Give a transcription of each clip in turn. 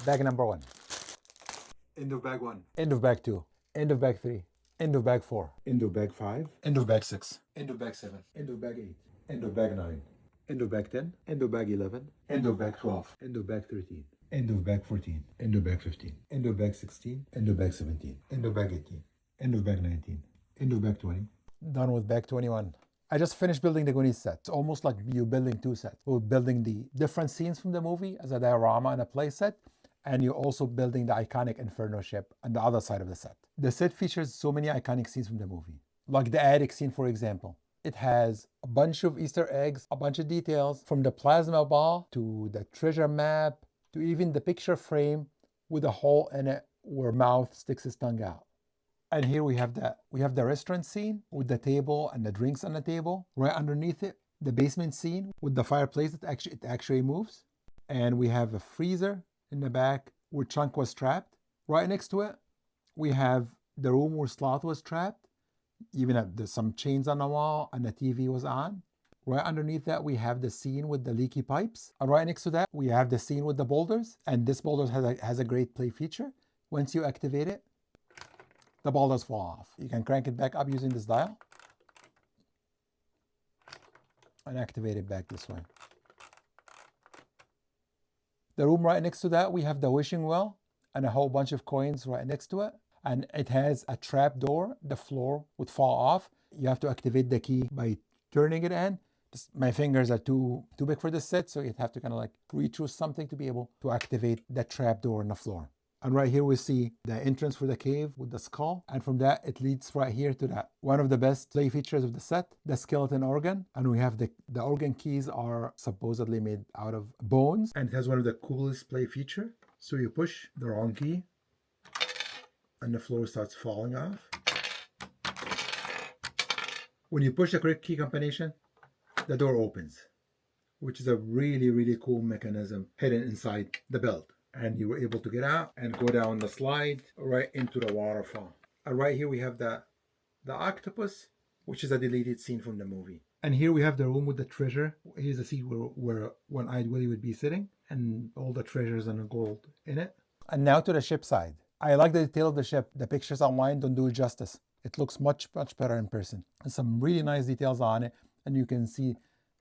Bag number 1. End of bag 1. End of bag 2. End of bag 3. End of bag 4. End of bag 5. End of bag 6. End of bag 7. End of bag 8. End of bag 9. End of bag 10. End of bag 11. End of bag 12. End of bag 13. End of bag 14. End of bag 15. End of bag 16. End of bag 17. End of bag 18. End of bag 19. End of bag 20. Done with bag 21. I just finished building the Goonies set. It's almost like you building 2 sets. We're building the different scenes from the movie as a diorama and a play set, and you're also building the iconic Inferno ship on the other side of the set. The set features so many iconic scenes from the movie, like the attic scene, for example. It has a bunch of Easter eggs, a bunch of details, from the plasma ball to the treasure map to even the picture frame with a hole in it where Mouth sticks his tongue out. And here we have the restaurant scene with the table and the drinks on the table. Right underneath it, the basement scene with the fireplace that actually moves. And we have a freezer in the back where Chunk was trapped. Right next to it, we have the room where Sloth was trapped. Even there's some chains on the wall and the TV was on. Right underneath that, we have the scene with the leaky pipes. And right next to that, we have the scene with the boulders. And this boulder has a great play feature. Once you activate it, the boulders fall off. You can crank it back up using this dial and activate it back this way. The room right next to that, we have the wishing well and a whole bunch of coins right next to it. And it has a trap door. The floor would fall off. You have to activate the key by turning it in. My fingers are too big for this set, so you'd have to kind of like reach through something to be able to activate the trap door in the floor. And right here we see the entrance for the cave with the skull. And from that, it leads right here to that. One of the best play features of the set, the skeleton organ. And we have the organ keys are supposedly made out of bones. And it has one of the coolest play feature. So you push the wrong key and the floor starts falling off. When you push the correct key combination, the door opens, which is a really, really cool mechanism hidden inside the belt. And you were able to get out and go down the slide right into the waterfall. And right here we have the octopus, which is a deleted scene from the movie. And here we have the room with the treasure. Here's the seat where One-Eyed Willie would be sitting, and all the treasures and the gold in it. And now to the ship side. I like the detail of the ship. The pictures online don't do it justice. It looks much, much better in person. There's some really nice details on it. And you can see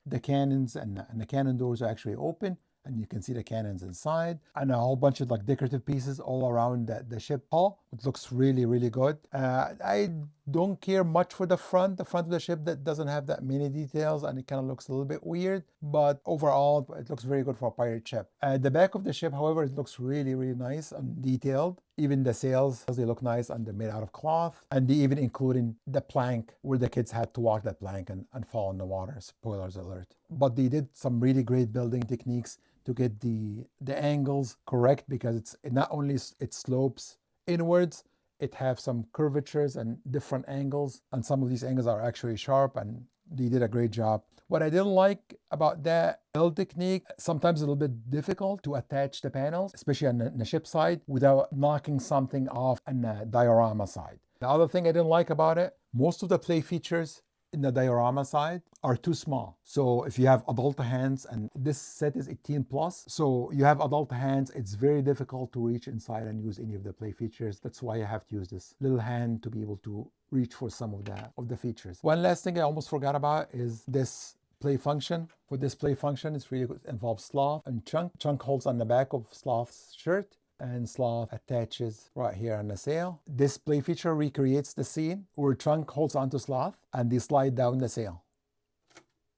the cannons and the cannon doors are actually open. And you can see the cannons inside and a whole bunch of like decorative pieces all around the ship hull. It looks really, really good. I don't care much for the front of the ship that doesn't have that many details and it kind of looks a little bit weird, but overall it looks very good for a pirate ship. The back of the ship, however, it looks really, really nice and detailed. Even the sails, they look nice and they're made out of cloth. And they even including the plank where the kids had to walk that plank and fall in the water. Spoilers alert. But they did some really great building techniques to get the angles correct, because it's not only it slopes inwards, it has some curvatures and different angles, and some of these angles are actually sharp, and they did a great job. What I didn't like about that build technique, sometimes a little bit difficult to attach the panels, especially on the ship side, without knocking something off on the diorama side. The other thing I didn't like about it, most of the play features in the diorama side are too small. So if you have adult hands, and this set is 18 plus, so you have adult hands, it's very difficult to reach inside and use any of the play features. That's why I have to use this little hand to be able to reach for some of the features. One last thing I almost forgot about is this play function. For this play function, it's really good. It involves Sloth and Chunk. Chunk holds on the back of Sloth's shirt, and Sloth attaches right here on the sail. This play feature recreates the scene where Chunk holds onto Sloth and they slide down the sail.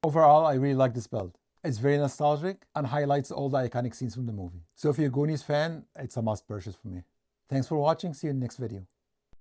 Overall, I really like this build. It's very nostalgic and highlights all the iconic scenes from the movie. So if you're a Goonies fan, it's a must purchase for me. Thanks for watching. See you in the next video.